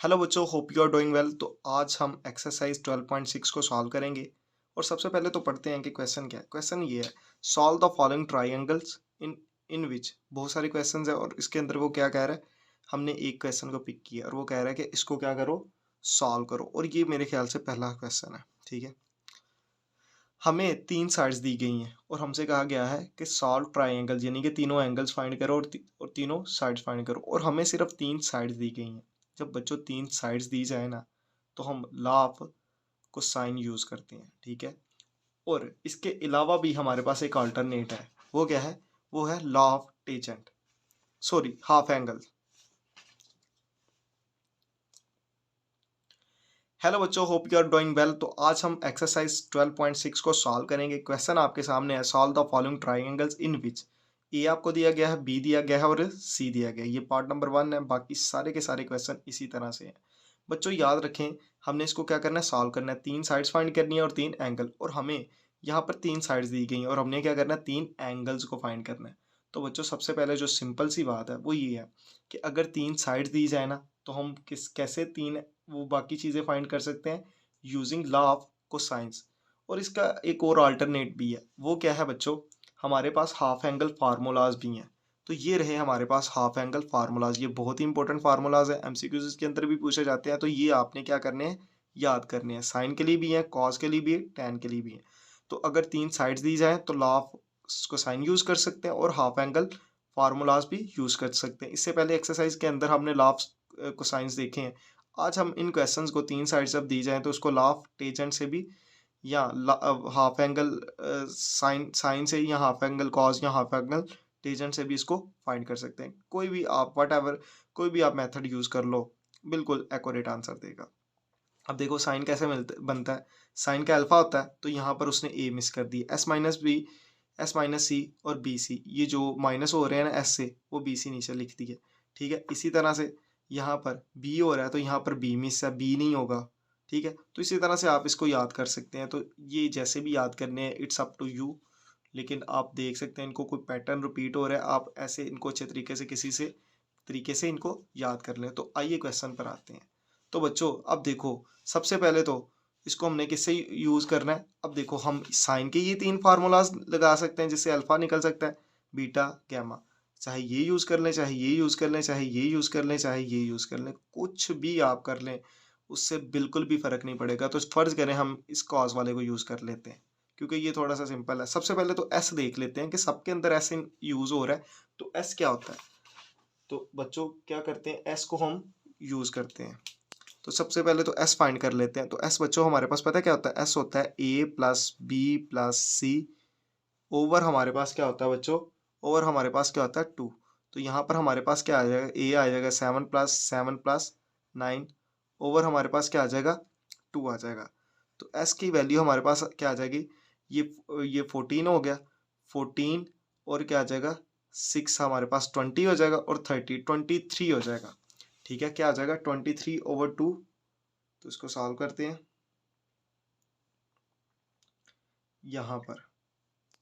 Hello बच्चों, hope you are doing well. तो आज हम एक्सरसाइज 12.6 को सॉल्व करेंगे। और सबसे पहले तो पढ़ते हैं कि क्वेश्चन क्या है। क्वेश्चन ये है, solve the following triangles in which. बहुत सारे क्वेश्चंस है और इसके अंदर वो क्या कह रहा है, हमने एक क्वेश्चन को पिक किया और वो कह रहा है कि इसको क्या करो, सॉल्व करो। और ये मेरे ख्याल से पहला क्वेश्चन है। ठीक है, हमें तीन साइड्स दी गई हैं और हमसे कहा गया है कि सॉल्व ट्राइंगल, यानी कि तीनों एंगल्स फाइंड करो और तीनों साइड्स फाइंड करो। और हमें सिर्फ तीन साइड्स दी गई हैं। जब बच्चों तीन साइड्स दी जाए ना, तो हम लॉ ऑफ को साइन यूज करते हैं। ठीक है, और इसके अलावा भी हमारे पास एक अल्टरनेट है। वो क्या है, वो है law of tangent, sorry half angle. Hello बच्चों, hope you are doing well. तो आज हम एक्सरसाइज 12.6 को सॉल्व करेंगे। क्वेश्चन आपके सामने है, solve the following triangles in which. A आपको दिया गया है, बी दिया गया है और सी दिया गया है। ये पार्ट नंबर 1 है, बाकी सारे के सारे क्वेश्चन इसी तरह से हैं। बच्चों याद रखें, हमने इसको क्या करना है, सॉल्व करना है। तीन साइड्स फाइंड करनी है और तीन एंगल। और हमें यहाँ पर तीन साइड्स दी गई हैं और हमने क्या करना है, तीन एंगल्स को फाइंड करना है। तो बच्चों सबसे पहले जो सिंपल सी बात है वो ये है कि अगर तीन साइड्स दी जाए ना, तो हम कैसे तीन वो बाकी चीज़ें फाइंड कर सकते हैं, यूजिंग लॉ ऑफ कोसाइंस। और इसका एक और अल्टरनेट भी है। वो क्या है बच्चों, हमारे पास हाफ एंगल फार्मूलाज भी हैं। तो ये रहे हमारे पास हाफ एंगल फार्मूलाज। ये बहुत ही इंपॉर्टेंट फार्मूलाज है, एमसीक्यूज इसके अंदर भी पूछे जाते हैं। तो ये आपने क्या करने हैं, याद करने हैं। साइन के लिए भी है, कॉस के लिए भी है, टैन के लिए भी है। तो अगर तीन साइड्स दी जाए तो लॉ ऑफ कोसाइन यूज कर सकते हैं और हाफ एंगल फार्मूलाज भी यूज कर सकते हैं। इससे पहले एक्सरसाइज के अंदर हमने लॉ ऑफ कोसाइंस देखे हैं। आज हम इन क्वेश्चंस को तीन साइड जब दी जाए तो उसको लॉ ऑफ टेंजेंट से भी, या हाफ एंगल साइन साइन से, या हाफ एंगल कॉस, या हाफ एंगल टेंजेंट से भी इसको फाइंड कर सकते हैं। कोई भी आप वट एवर, कोई भी आप मेथड यूज कर लो, बिल्कुल एक्यूरेट आंसर देगा। अब देखो साइन कैसे बनता है। साइन का अल्फा होता है, तो यहाँ पर उसने ए मिस कर दी, s minus b, s minus c और बी सी। ये जो माइनस हो रहे हैं ना एस से, वो बी सी नीचे लिख दी है। ठीक है, इसी तरह से यहाँ पर बी हो रहा है तो यहाँ पर बी मिस है, बी नहीं होगा। ठीक है, तो इसी तरह से आप इसको याद कर सकते हैं। तो ये जैसे भी याद करने हैं, इट्स अप टू यू। लेकिन आप देख सकते हैं इनको कोई पैटर्न रिपीट हो रहा है, आप ऐसे इनको अच्छे तरीके से किसी से तरीके से इनको याद कर लें। तो आइए क्वेश्चन पर आते हैं। तो बच्चों अब देखो, सबसे पहले तो इसको हमने किससे यूज करना है। अब देखो हम साइन के ये तीन फार्मूलाज लगा सकते हैं, जिससे अल्फा निकल सकता है, बीटा, गामा। चाहे ये यूज कर लें, चाहे ये यूज कर लें, चाहे ये यूज कर लें, चाहे ये यूज कर लें, कुछ भी आप कर लें, उससे बिल्कुल भी फर्क नहीं पड़ेगा। तो फर्ज करें हम इस कॉस वाले को यूज कर लेते हैं, क्योंकि ये थोड़ा सा सिंपल है। सबसे पहले तो एस देख लेते हैं कि सबके अंदर एस यूज हो रहा है। तो एस क्या होता है, तो बच्चों क्या करते हैं, एस को हम यूज करते हैं। तो सबसे पहले तो एस फाइंड कर लेते हैं। तो एस बच्चों हमारे पास पता है क्या होता है, एस होता है ए प्लस बी प्लस सी ओवर हमारे पास क्या होता है बच्चों, ओवर हमारे पास क्या होता है 2। तो यहाँ पर हमारे पास क्या आ जाएगा, ए आ जाएगा 7 + 7 + 9 ओवर हमारे पास क्या आ जाएगा, 2 आ जाएगा। तो एस की वैल्यू हमारे पास क्या आ जाएगी, ये ये 14 हो गया, 14 और क्या आ जाएगा 6, हमारे पास 20 हो जाएगा और 30 23 हो जाएगा। ठीक है, क्या आ जाएगा 23/2। तो इसको सॉल्व करते हैं यहाँ पर।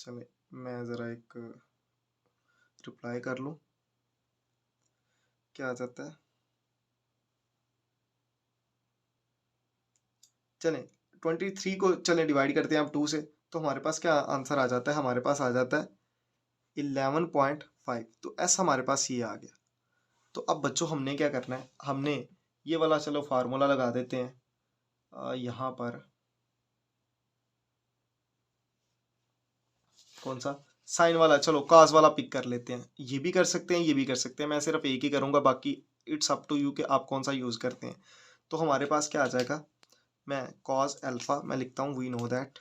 चले मैं ज़रा एक रिप्लाई कर लूँ, क्या आ जाता है। चलें 23 को चलें डिवाइड करते हैं अब 2 से। तो हमारे पास क्या आंसर आ जाता है, हमारे पास आ जाता है 11.5। तो एस हमारे पास ये आ गया। तो अब बच्चों हमने क्या करना है, हमने ये वाला चलो फार्मूला लगा देते हैं यहाँ पर। कौन सा, साइन वाला, चलो कास वाला पिक कर लेते हैं। ये भी कर सकते हैं, ये भी कर सकते हैं, मैं सिर्फ एक ही करूंगा, बाकी इट्स अप टू यू कि आप कौन सा यूज करते हैं। तो हमारे पास क्या आ जाएगा, मैं कॉस अल्फा मैं लिखता हूँ, वी नो दैट।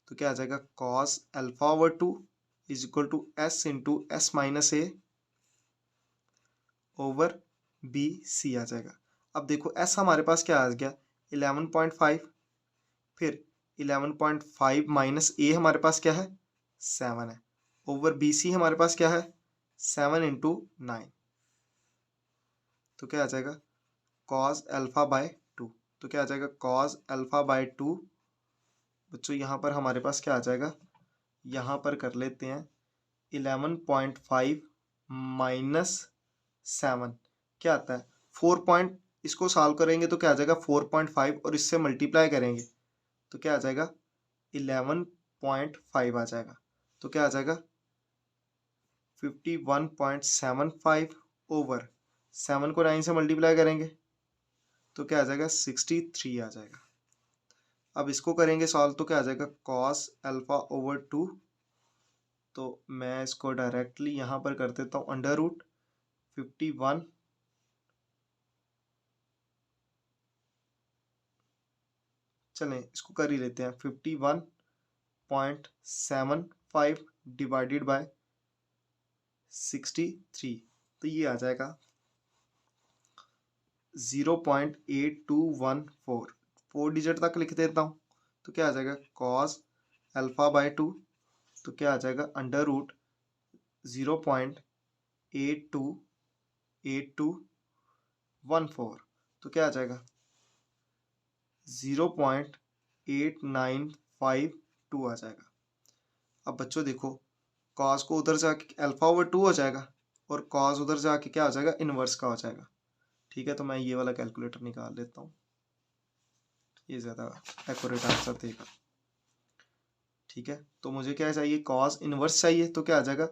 तो क्या आ जाएगा, कॉस अल्फा/2 is equal to s into S minus a over b c आ जाएगा। अब देखो एस हमारे पास क्या आ गया 11.5, फिर 11.5 माइनस ए हमारे पास क्या है 7 है, ओवर बी सी हमारे पास क्या है 7 × 9। तो क्या आ जाएगा कॉस अल्फा/2। तो क्या आ जाएगा कॉस अल्फा/2। बच्चों यहाँ पर हमारे पास क्या आ जाएगा, यहाँ पर कर लेते हैं 11.5 -7 क्या आता है 4 पॉइंट, इसको सॉल्व करेंगे तो क्या आ जाएगा 4.5 और इससे मल्टीप्लाई करेंगे तो क्या आ जाएगा 11.5 आ जाएगा। तो क्या आ जाएगा 51.75 ओवर 7 को 9 से मल्टीप्लाई करेंगे तो क्या आ जाएगा 63 आ जाएगा। अब इसको करेंगे सॉल्व तो क्या आ जाएगा cos अल्फा ओवर 2, तो मैं इसको डायरेक्टली यहाँ पर कर देता हूँ अंडर रूट 51 चलें इसको कर ही लेते हैं 51.75 डिवाइडेड बाय 63, तो ये आ जाएगा 0.8214, 4 डिजिट तक लिख देता हूँ तो क्या आ जाएगा cos अल्फा बाय 2, तो क्या आ जाएगा अंडर रूट 0.8214, तो क्या आ जाएगा 0.8952 आ जाएगा। अब बच्चों देखो cos को उधर जाके अल्फा ओवर 2 हो जाएगा और cos उधर जाके क्या हो जाएगा इनवर्स का हो जाएगा। ठीक है, तो मैं ये वाला कैलकुलेटर निकाल लेता हूँ, ये ज़्यादा एक्यूरेट आंसर देगा। ठीक है, तो मुझे क्या चाहिए cos इनवर्स चाहिए, तो क्या आ जाएगा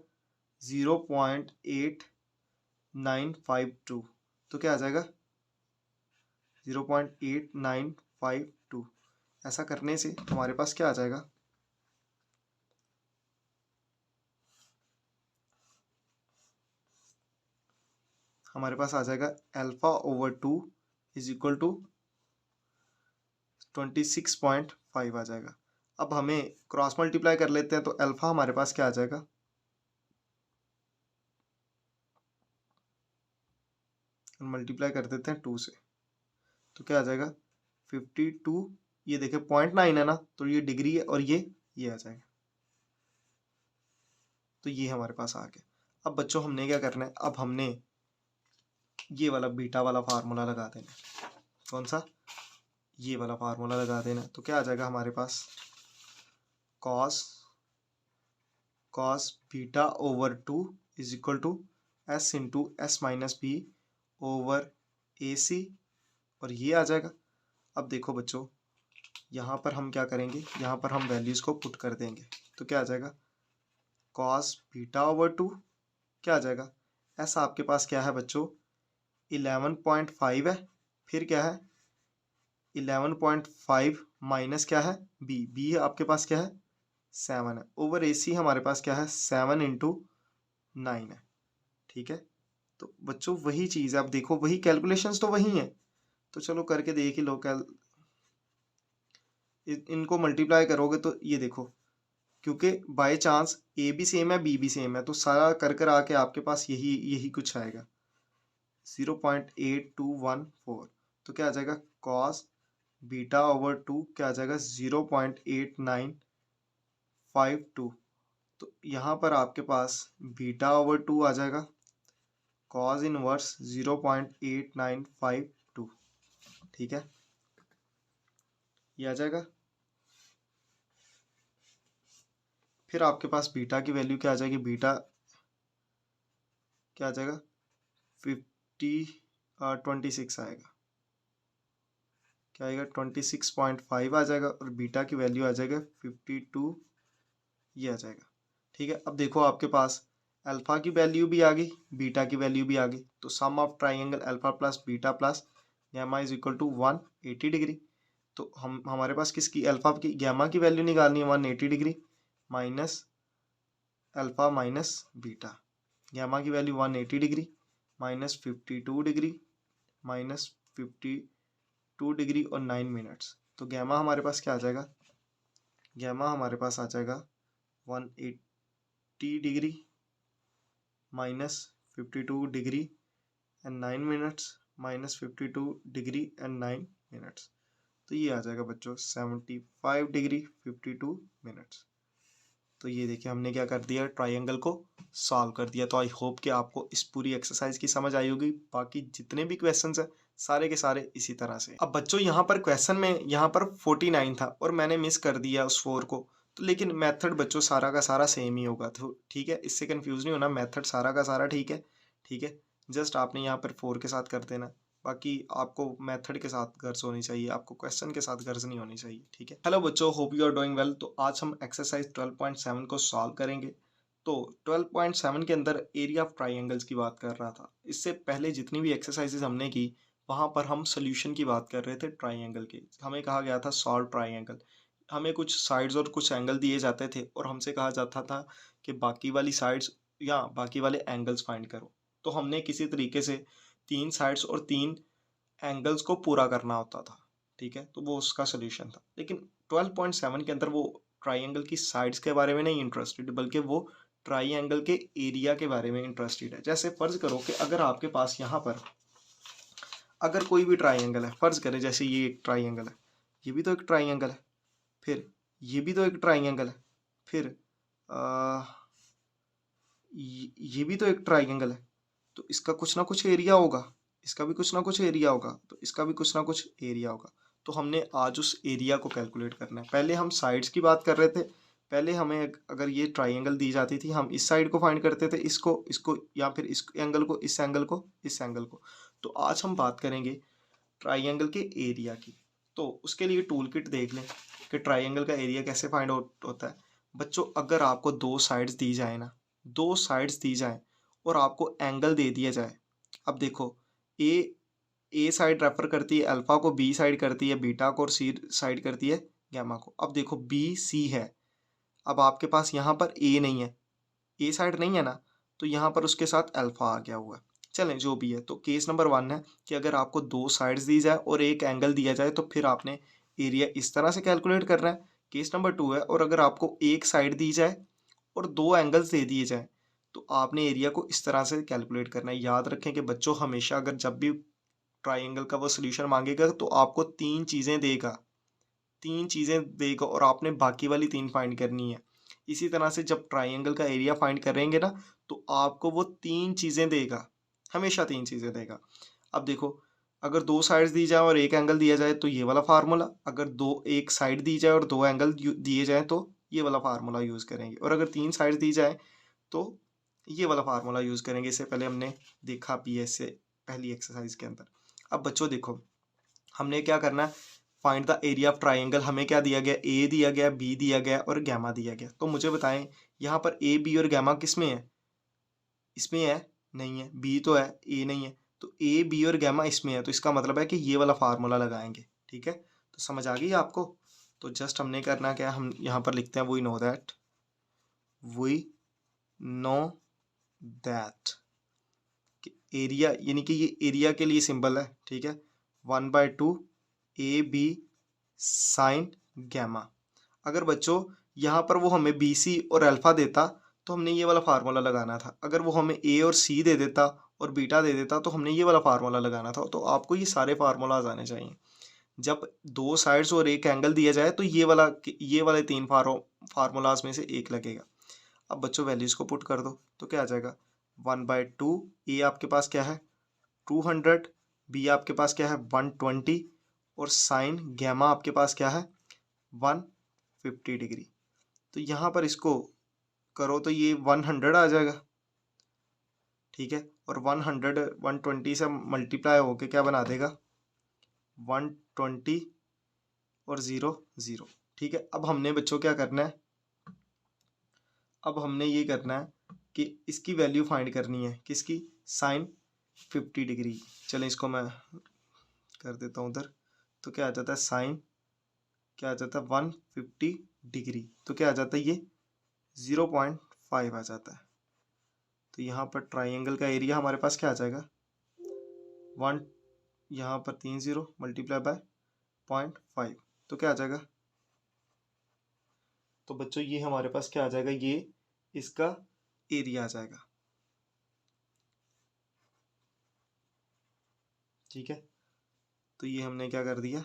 0.8952, तो क्या आ जाएगा 0.8952। ऐसा करने से हमारे पास क्या आ जाएगा हमारे पास आ जाएगा alpha over 2 is equal to 26.5 आ जाएगा। अब हमें क्रॉस मल्टीप्लाई कर लेते हैं तो अल्फा हमारे पास क्या आ जाएगा मल्टीप्लाई कर देते हैं 2 से, तो क्या आ जाएगा 52, ये देखिए 0.9 है ना, तो ये डिग्री है और ये आ जाएगा, तो ये हमारे पास आ गया। अब बच्चों हमने क्या करना है, अब हमने ये वाला बीटा वाला फार्मूला लगा देना। कौन सा, ये वाला फार्मूला लगा देना, तो क्या आ जाएगा हमारे पास cos beta over 2 is equal to s into S minus b over a c, और ये आ जाएगा। अब देखो बच्चों यहाँ पर हम क्या करेंगे, यहाँ पर हम वैल्यूज़ को पुट कर देंगे, तो क्या आ जाएगा cos बीटा ओवर 2 क्या आ जाएगा, s आपके पास क्या है बच्चों 11.5 है, फिर क्या है 11.5 माइनस क्या है बी आपके पास क्या है 7 है, ओवर ए सी हमारे पास क्या है 7 इंटू 9 है। ठीक है, तो बच्चों वही चीज़ है, आप देखो वही कैलकुलेशंस तो वही हैं, तो चलो करके देख ही लो। इनको मल्टीप्लाई करोगे तो ये देखो, क्योंकि बाय चांस ए भी सेम है बी भी सेम है, तो सारा कर आके आपके पास यही कुछ आएगा 0.8214, तो क्या आ जाएगा cos बीटा ओवर 2 क्या आ जाएगा 0.8952, तो यहाँ पर आपके पास बीटा ओवर 2 आ जाएगा cos इनवर्स 0.8952। ठीक है, ये आ जाएगा। फिर आपके पास बीटा की वैल्यू क्या आ जाएगी, बीटा क्या आ जाएगा 26 आएगा, क्या आएगा 26.5 आ जाएगा, और बीटा की वैल्यू आ जाएगा 52, ये आ जाएगा। ठीक है, अब देखो आपके पास अल्फा की वैल्यू भी आ गई, बीटा की वैल्यू भी आ गई, तो sum of triangle alpha plus beta plus gamma is equal to 180 degree. तो हमारे पास किसकी अल्फा की गैमा की वैल्यू निकालनी है 180 degree minus alpha minus beta, gamma की value 180 degree minus 52 degree minus 52 degree और 9 मिनट्स, तो गैमा हमारे पास क्या आ जाएगा, गैमा हमारे पास आ जाएगा 180 degree minus 52 degree and 9 minutes minus 52 degree and 9 minutes, तो ये आ जाएगा बच्चों 75 डिग्री 52 मिनट्स। तो ये देखिए हमने क्या कर दिया, ट्रायंगल को सॉल्व कर दिया। तो आई होप कि आपको इस पूरी एक्सरसाइज की समझ आई होगी। बाकी जितने भी क्वेश्चंस हैं सारे के सारे इसी तरह से। अब बच्चों यहाँ पर क्वेश्चन में यहाँ पर 49 था और मैंने मिस कर दिया उस 4 को, तो लेकिन मेथड बच्चों सारा का सारा सेम ही होगा, तो ठीक है, इससे कंफ्यूज नहीं होना, मेथड सारा का सारा ठीक है। ठीक है, जस्ट आपने यहाँ पर 4 के साथ कर देना, बाकी आपको मेथड के साथ गर्ज होनी चाहिए, आपको क्वेश्चन के साथ गर्ज नहीं होनी चाहिए। ठीक है, हेलो बच्चों, hope you are doing well. तो आज हम एक्सरसाइज 12.7 को सॉल्व करेंगे। तो 12.7 के अंदर एरिया ऑफ ट्राइंगल्स की बात कर रहा था। इससे पहले जितनी भी एक्सरसाइजेज हमने की वहाँ पर हम सोल्यूशन की बात कर रहे थे ट्राइंगल की। हमें कहा गया था सॉल्व ट्राइंगल, हमें कुछ साइड्स और कुछ एंगल दिए जाते थे और हमसे कहा जाता था कि बाकी वाली साइड्स या बाकी वाले एंगल्स फाइंड करो। तो हमने किसी तरीके से 3 साइड्स और 3 एंगल्स को पूरा करना होता था। ठीक है, तो वो उसका सोल्यूशन था। लेकिन 12.7 के अंदर वो ट्राइंगल की साइड्स के बारे में नहीं इंटरेस्टेड, बल्कि वो ट्राइंगल के एरिया के बारे में इंटरेस्टेड है। जैसे फर्ज करो कि अगर आपके पास यहाँ पर अगर कोई भी ट्राइंगल है, फर्ज करें जैसे ये एक ट्राइंगल है, ये भी तो एक ट्राइंगल है, फिर ये भी तो एक ट्राइंगल है, फिर आ, ये भी तो एक ट्राइंगल है, तो इसका कुछ ना कुछ एरिया होगा, इसका भी कुछ ना कुछ एरिया होगा, तो इसका भी कुछ ना कुछ एरिया होगा। तो हमने आज उस एरिया को कैलकुलेट करना है। पहले हम साइड्स की बात कर रहे थे, पहले हमें अगर ये ट्राइंगल दी जाती थी हम इस साइड को फाइंड करते थे, इसको इसको या फिर इस एंगल को, इस एंगल को, इस एंगल को। तो आज हम बात करेंगे ट्राइंगल के एरिया की। तो उसके लिए टूल किट देख लें कि ट्राइंगल का एरिया कैसे फाइंड आउट होता है। बच्चों अगर आपको दो साइड्स दी जाए ना, दो साइड्स दी जाए और आपको एंगल दे दिया जाए, अब देखो ए साइड रेफर करती है अल्फा को, बी साइड करती है बीटा को और सी साइड करती है गैमा को। अब देखो बी सी है, अब आपके पास यहाँ पर ए नहीं है, ए साइड नहीं है ना, तो यहाँ पर उसके साथ अल्फा आ गया हुआ है। चलें जो भी है, तो केस नंबर 1 है कि अगर आपको दो साइड्स दी जाए और एक एंगल दिया जाए तो फिर आपने एरिया इस तरह से कैलकुलेट करना है। केस नंबर 2 है, और अगर आपको एक साइड दी जाए और दो एंगल्स दे दिए जाए तो आपने एरिया को इस तरह से कैलकुलेट करना है। याद रखें कि बच्चों हमेशा अगर जब भी ट्राइंगल का वो सोल्यूशन मांगेगा तो आपको तीन चीज़ें देगा और आपने बाकी वाली तीन फाइंड करनी है। इसी तरह से जब ट्राइंगल का एरिया फाइंड करेंगे ना, तो आपको वो तीन चीज़ें देगा, हमेशा तीन चीज़ें देगा। अब देखो, अगर दो साइड्स दी जाए और एक एंगल दिया जाए तो ये वाला फार्मूला, अगर दो एक साइड दी जाए और दो एंगल दिए जाए तो ये वाला फार्मूला यूज़ करेंगे, और अगर तीन साइड दी जाए तो ये वाला फार्मूला यूज़ करेंगे। इससे पहले हमने देखा पीएस से पहली एक्सरसाइज के अंदर। अब बच्चों देखो, हमने क्या करना है, find the area of triangle. हमें क्या दिया गया, ए दिया गया, बी दिया गया और गैमा दिया गया। तो मुझे बताएं यहाँ पर ए बी और गैमा किस में है, इसमें है नहीं है, बी तो है ए नहीं है, तो ए बी और गैमा इसमें है, तो इसका मतलब है कि ये वाला फार्मूला लगाएंगे। ठीक है, तो समझ आ गई आपको। तो जस्ट हमने करना क्या है, हम यहाँ पर लिखते हैं वी नो दैट एरिया, यानी कि ये एरिया के लिए सिंबल है। ठीक है, 1/2 ए बी साइन गैमा। अगर बच्चों यहाँ पर वो हमें बी सी और अल्फा देता तो हमने ये वाला फार्मूला लगाना था। अगर वो हमें ए और सी दे देता और बीटा दे देता तो हमने ये वाला फार्मूला लगाना था। तो आपको ये सारे फार्मूलाज आने चाहिए। जब दो साइड्स और एक एंगल दिया जाए तो ये वाले तीन फार्मूलाज में से एक लगेगा। अब बच्चों वैल्यूज को पुट कर दो तो क्या आ जाएगा, 1/2 ए आपके पास क्या है 200, बी आपके पास क्या है 120 और साइन गैमा आपके पास क्या है 150 डिग्री। तो यहाँ पर इसको करो तो ये 100 आ जाएगा। ठीक है, और 100 120 से मल्टीप्लाई होके क्या बना देगा 120 और 0 0। ठीक है, अब हमने बच्चों क्या करना है, अब हमने ये करना है कि इसकी वैल्यू फाइंड करनी है, किसकी, साइन 50 डिग्री। चलें इसको मैं कर देता हूँ उधर। तो क्या आ जाता है साइन, क्या आ जाता है 150 डिग्री, तो क्या आ जाता है ये 0.5 आ जाता है। तो यहाँ पर ट्राइंगल का एरिया हमारे पास क्या आ जाएगा 1, यहाँ पर 3 0 मल्टीप्लाई बाय 0.5, तो क्या आ जाएगा, तो बच्चों ये हमारे पास क्या आ जाएगा, ये इसका एरिया आ जाएगा। ठीक है, तो ये हमने क्या कर दिया,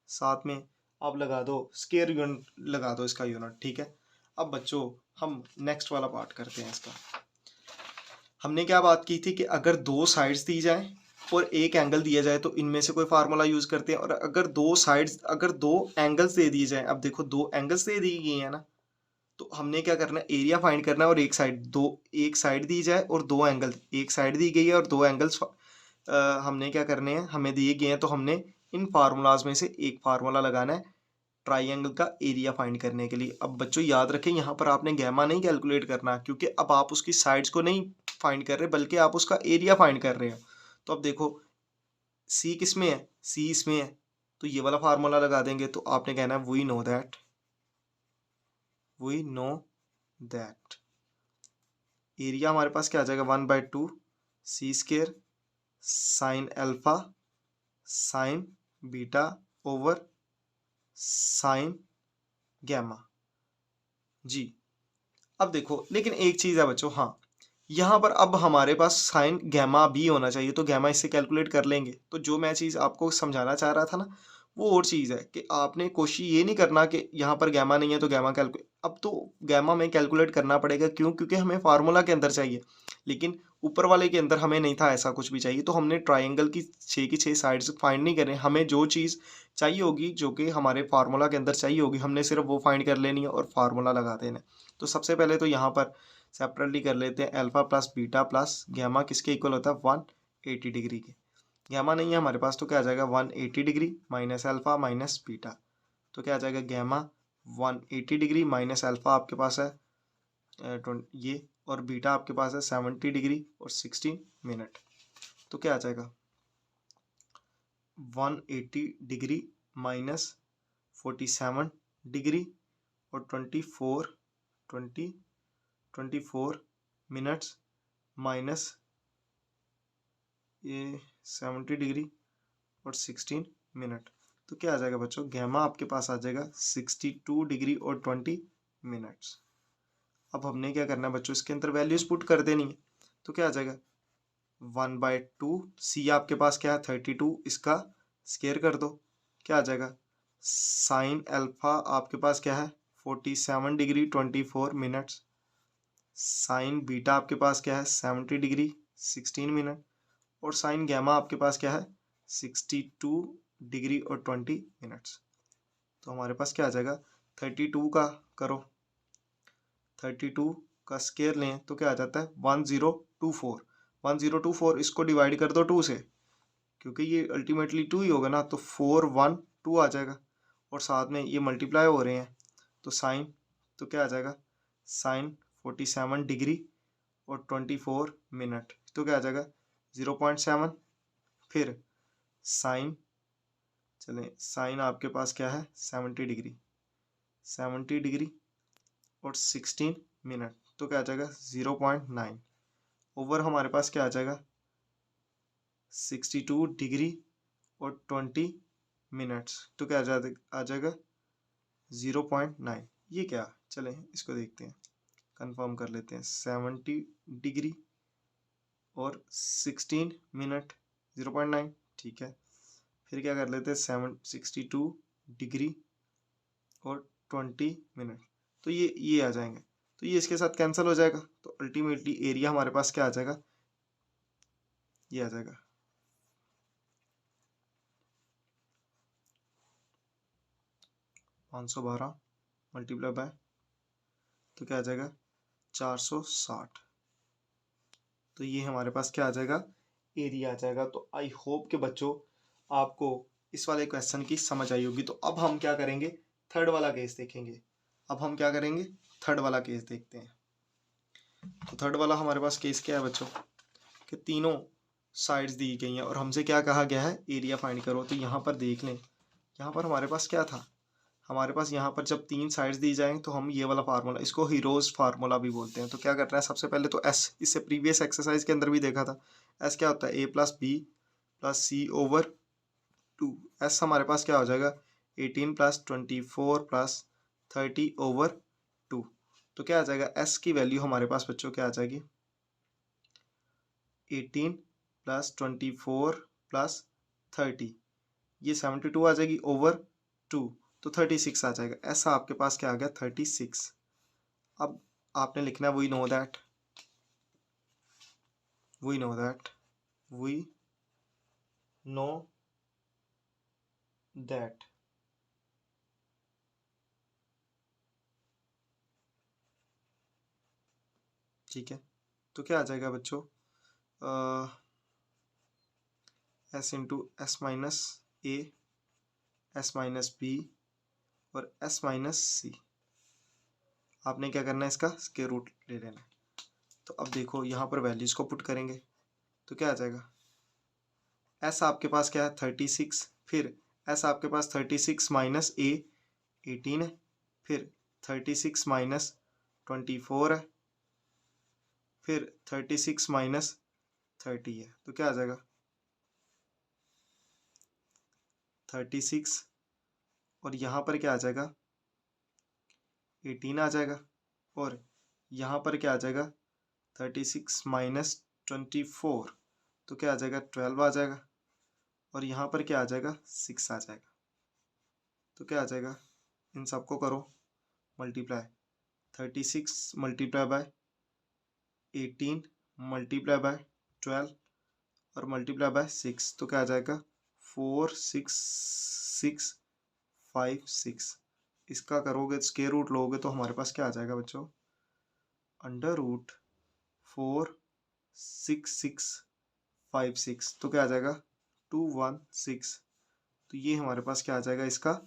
साथ में आप लगा दो स्क्वायर यूनिट, लगा दो इसका यूनिट। ठीक है, अब बच्चों हम नेक्स्ट वाला पार्ट करते हैं इसका। हमने क्या बात की थी कि अगर दो साइड्स दी जाए और एक एंगल दिया जाए तो इनमें से कोई फार्मूला यूज करते हैं। और अगर दो एंगल्स दे दिए जाए, अब देखो दो एंगल्स दे दी गई है ना, तो हमने क्या करना है, एरिया फाइंड करना है। और एक साइड दी जाए और दो एंगल, एक साइड दी गई है और दो एंगल्स हमने क्या करने हैं, हमें दिए गए हैं, तो हमने इन फार्मूलाज में से एक फार्मूला लगाना है ट्राइंगल का एरिया फाइंड करने के लिए। अब बच्चों याद रखें, यहाँ पर आपने गैमा नहीं कैलकुलेट करना, क्योंकि अब आप उसकी साइड्स को नहीं फाइंड कर रहे बल्कि आप उसका एरिया फाइंड कर रहे हो। तो अब देखो सी किस में है, सी इसमें है, तो ये वाला फार्मूला लगा देंगे। तो आपने कहना है वी नो दैट एरिया हमारे पास क्या आ जाएगा, 1/2 c square sine alpha sine beta over sine gamma. जी, अब देखो लेकिन एक चीज है बच्चों, हाँ यहाँ पर अब हमारे पास साइन गैमा भी होना चाहिए, तो गैमा इससे कैलकुलेट कर लेंगे। तो जो मैं चीज़ आपको समझाना चाह रहा था ना, वो और चीज़ है कि आपने कोशिश ये नहीं करना कि यहाँ पर गैमा नहीं है तो गैमा कैलकुलेट, अब तो गैमा में कैलकुलेट करना पड़ेगा। क्यों? क्योंकि हमें फार्मूला के अंदर चाहिए, लेकिन ऊपर वाले के अंदर हमें नहीं था ऐसा कुछ भी चाहिए। तो हमने ट्राइंगल की छः साइड्स फाइंड नहीं करें, हमें जो चीज़ चाहिए होगी जो कि हमारे फार्मूला के अंदर चाहिए होगी, हमने सिर्फ वो फाइंड कर लेनी है और फार्मूला लगा देना है। तो सबसे पहले तो यहाँ पर सेपरेटली कर लेते हैं, alpha plus beta plus gamma किसके इक्वल होता है, 180 डिग्री के। गैमा नहीं है हमारे पास, तो क्या आ जाएगा 180 degree minus alpha minus beta. तो क्या आ जाएगा गैमा 180 डिग्री माइनस अल्फा आपके पास है ये, और बीटा आपके पास है 70 डिग्री और 16 मिनट। तो क्या आ जाएगा 180 डिग्री माइनस 47 डिग्री और 24 मिनट्स माइनस ये 70 डिग्री और 16 मिनट। तो क्या आ जाएगा बच्चों, गैमा आपके पास आ जाएगा 62 डिग्री और 20 मिनट्स। अब हमने क्या करना है बच्चों, इसके अंदर वैल्यूज पुट कर देनी है। तो क्या आ जाएगा 1/2 सी आपके पास क्या है 32, इसका स्केयर कर दो, क्या आ जाएगा साइन अल्फा आपके पास क्या है 47 डिग्री 24 मिनट्स, साइन बीटा आपके पास क्या है 70 डिग्री 16 मिनट, और साइन गैमा आपके पास क्या है 62 डिग्री और 20 मिनट्स। तो हमारे पास क्या आ जाएगा 32 का करो, 32 का स्केयर लें तो क्या आ जाता है 1024। 1024 इसको डिवाइड कर दो 2 से, क्योंकि ये अल्टीमेटली 2 ही होगा ना, तो 412 आ जाएगा। और साथ में ये मल्टीप्लाई हो रहे हैं, तो साइन, तो क्या आ जाएगा साइन 47 डिग्री और 24 मिनट, तो क्या आ जाएगा 0.7। फिर साइन, चलें साइन आपके पास क्या है 70 डिग्री, 70 डिग्री और 16 मिनट, तो क्या आ जाएगा 0.9 ओवर हमारे पास क्या आ जाएगा 62 डिग्री और 20 मिनट्स, तो क्या आ जाएगा 0.9। ये क्या, चलें इसको देखते हैं, कंफर्म कर लेते हैं, 70 डिग्री और 16 मिनट 0.9, ठीक है। फिर क्या कर लेते हैं 62 डिग्री और 20 मिनट, तो ये आ जाएंगे, तो ये इसके साथ कैंसिल हो जाएगा। तो अल्टीमेटली एरिया हमारे पास क्या आ जाएगा, ये आ जाएगा 512 मल्टीप्लाई बाय, तो क्या आ जाएगा 460। तो ये हमारे पास क्या आ जाएगा, एरिया आ जाएगा। तो आई होप कि बच्चों आपको इस वाले क्वेश्चन की समझ आई होगी। तो अब हम क्या करेंगे, थर्ड वाला केस देखेंगे। अब हम क्या करेंगे, थर्ड वाला केस देखते हैं। तो थर्ड वाला हमारे पास केस क्या है बच्चों, कि तीनों साइड्स दी गई हैं और हमसे क्या कहा गया है, एरिया फाइंड करो। तो यहाँ पर देख लें, यहाँ पर हमारे पास क्या था, हमारे पास यहाँ पर जब तीन साइड्स दी जाएंगे तो हम ये वाला फार्मूला, इसको हीरोज फार्मूला भी बोलते हैं। तो क्या करना है, सबसे पहले तो एस, इससे प्रीवियस एक्सरसाइज के अंदर भी देखा था, एस क्या होता है ए प्लस बी प्लस सी ओवर 2। एस हमारे पास क्या हो जाएगा 18 प्लस 24 प्लस 30 ओवर 2। तो क्या आ जाएगा, एस की वैल्यू हमारे पास बच्चों क्या आ जाएगी 18 प्लस 24 प्लस 30, ये 72 आ जाएगी ओवर 2, तो 36 आ जाएगा। ऐसा आपके पास क्या आ गया 36। अब आपने लिखना है we know that we know that. ठीक है, तो क्या आ जाएगा बच्चों, S into S minus A, S minus B और एस माइनस सी। आपने क्या करना है, इसका स्क्वायर रूट ले लेना है। तो अब देखो यहाँ पर वैल्यूज को पुट करेंगे तो क्या आ जाएगा, एस आपके पास क्या है 36, फिर एस आपके पास 36 माइनस ए 18 है, फिर 36 माइनस 24 है, फिर 36 माइनस 30 है। तो क्या आ जाएगा 36 और यहाँ पर क्या आ जाएगा 18 आ जाएगा, और यहाँ पर क्या आ जाएगा 36 माइनस 24, तो क्या आ जाएगा 12 आ जाएगा, और यहाँ पर क्या आ जाएगा 6 आ जाएगा। तो क्या आ जाएगा, इन सबको करो multiply, 36 multiply by 18 multiply by 12 और मल्टीप्लाई बाय 6, तो क्या आ जाएगा 46656। इसका करोगे स्क्वायर रूट लोगे तो हमारे पास क्या आ जाएगा बच्चों, अंडर रूट 46656, तो क्या आ जाएगा 216। तो ये हमारे पास क्या आ जाएगा, इसका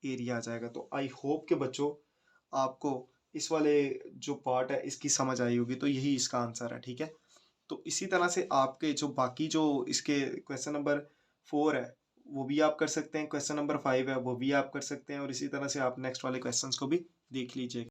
एरिया आ जाएगा। तो आई होप के बच्चों आपको इस वाले जो पार्ट है इसकी समझ आई होगी। तो यही इसका आंसर है, ठीक है। तो इसी तरह से आपके जो बाकी जो इसके क्वेश्चन नंबर 4 है वो भी आप कर सकते हैं, क्वेश्चन नंबर 5 है वो भी आप कर सकते हैं, और इसी तरह से आप नेक्स्ट वाले क्वेश्चंस को भी देख लीजिएगा।